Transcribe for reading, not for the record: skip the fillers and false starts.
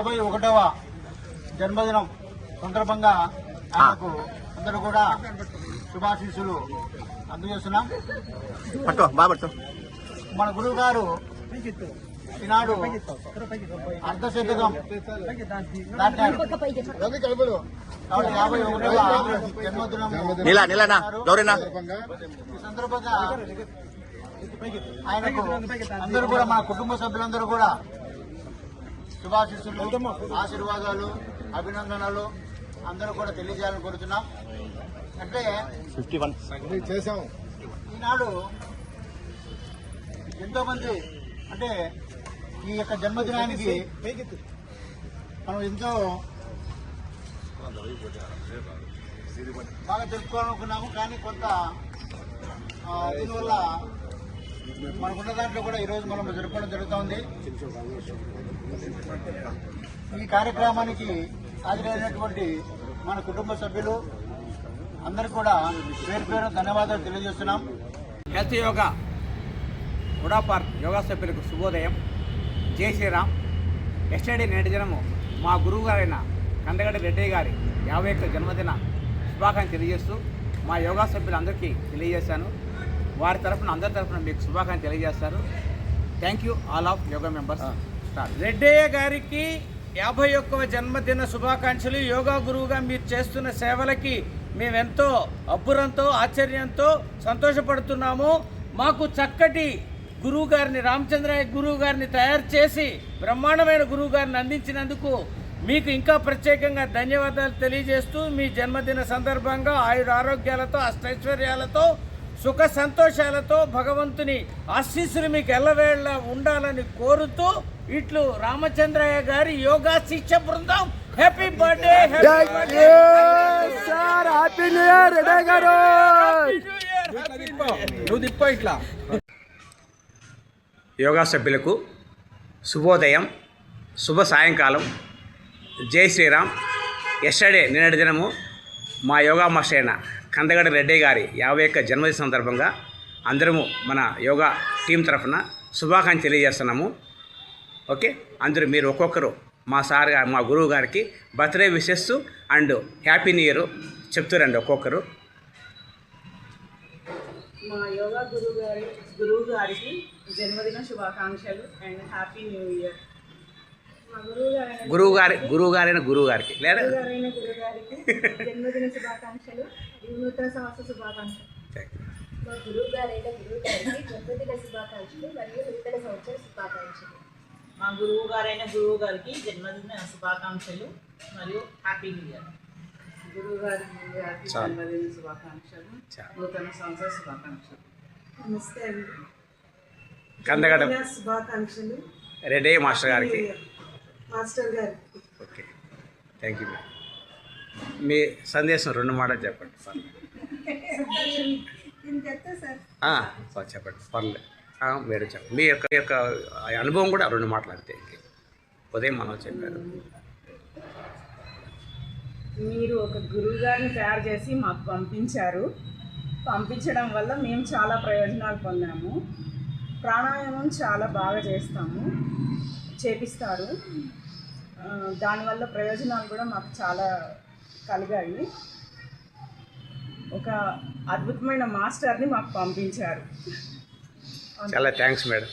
51వ జన్మదినం సందర్భంగా ఆయనకు అందరూ కూడా శుభాశీస్సులు అందజేస్తున్నాం. మన గురువు గారు ఈనాడు అర్ధశతకం దాటారు. కాబట్టి 51వ జన్మదినం ఈ సందర్భంగా ఆయనకు అందరూ కూడా మన కుటుంబ సభ్యులందరూ కూడా శుభాశీస్సులు, ఆశీర్వాదాలు, అభినందనలు అందరూ కూడా తెలియజేయాలని కోరుతున్నాం. అంటే 51 చేశాం. ఈనాడు ఎంతో మంది అంటే ఈ యొక్క జన్మదినానికి మనం ఎంతో బాగా జరుపుకోవాలనుకున్నాము. కానీ కొంత దీనివల్ల మనకున్న దాంట్లో కూడా ఈరోజు మనం జరుపుకోవడం జరుగుతోంది. ఈ కార్యక్రమానికి హాజరైనటువంటి మన కుటుంబ సభ్యులు అందరికీ కూడా పేరు పేరు ధన్యవాదాలు తెలియజేస్తున్నాం. హెల్త్ యోగా ఉడా పార్క్ యోగా సభ్యులకు శుభోదయం. జై శ్రీరామ్. ఎస్టర్డే నేటి దినము మా గురువు గారైన కందగడ్డ రెడ్డి గారి 51వ జన్మదిన శుభాకాంక్షలు తెలియజేస్తూ మా యోగా సభ్యులందరికీ తెలియజేశాను. వారి తరఫున అందరి తరఫున మీకు శుభాకాంక్షలు తెలియజేస్తారు. Thank you all of yoga members. Reddaiah గారికి 51వ జన్మదిన శుభాకాంక్షలు. యోగా గురువుగా మీరు చేస్తున్న సేవలకి మేమెంతో అబ్బురంతో ఆశ్చర్యంతో సంతోషపడుతున్నాము. మాకు చక్కటి గురువు గారిని, రామచంద్రయ్య గురువు గారిని తయారు చేసి బ్రహ్మాండమైన గురువు గారిని అందించినందుకు మీకు ఇంకా ప్రత్యేకంగా ధన్యవాదాలు తెలియజేస్తూ మీ జన్మదిన సందర్భంగా ఆయురారోగ్యాలతో అష్టైశ్వర్యాలతో సుఖ సంతోషాలతో భగవంతుని ఆశీస్సులు మీకు ఎల్లవేళ ఉండాలని కోరుతూ ఇట్లు రామచంద్రయ్య గారి యోగా శిక్ష బృందం. Happy birthday. ఇట్లా యోగా సభ్యులకు శుభోదయం, శుభ సాయంకాలం. జై శ్రీరామ్. ఎస్టర్డే నిన్నటి దినము మా యోగా మాస్టర్ అయిన కందగడ్డ రెడ్డి గారి 51వ జన్మదిన సందర్భంగా అందరము మన యోగా టీం తరఫున శుభాకాంక్షలు తెలియజేస్తున్నాము. ఓకే, అందరూ మీరు ఒక్కొక్కరు మా సార్ గారు, మా గురువు గారికి birthday wishes and happy new year చెప్తారండి ఒక్కొక్కరు. మా యోగా గురువు గారికి జన్మదిన శుభాకాంక్షలు అండ్ హ్యాపీ న్యూ ఇయర్. మా గురువు గారికి లేదా జన్మదిన శుభాకాంక్షలు, నూతన సంవత్సర శుభాకాంక్షలు. మా గురువు గారికి జన్మదిన శుభాకాంక్షలు మరియు నూతన సంవత్సర శుభాకాంక్షలు. మా గురువు గారికి జన్మదిన శుభాకాంక్షలు మరియు హ్యాపీ న్యూ ఇయర్. గురువు గారికి జన్మదిన శుభాకాంక్షలు, నూతన సంవత్సర శుభాకాంక్షలు. నమస్తే అండి. కందగడ్డ శుభాకాంక్షలు రెడ్డి మాస్టర్ గారికి. Okay, thank you. మీ సందేశం 2 మాటలు చెప్పండి. చెప్పండి, పర్లేదు. మీరు చెప్పండి మీ యొక్క అనుభవం కూడా 2 మాట్లాడితే. ఉదయం మనం చెప్పారు, మీరు ఒక గురువు గారిని తయారు చేసి మాకు పంపించడం వల్ల మేము చాలా ప్రయోజనాలు పొందాము. ప్రాణాయామం చాలా బాగా చేపిస్తారు. దానివల్ల ప్రయోజనాలు కూడా మాకు చాలా కలిగాయి. ఒక అద్భుతమైన మాస్టర్ని మాకు పంపించారు. చాలా థ్యాంక్స్ మేడం.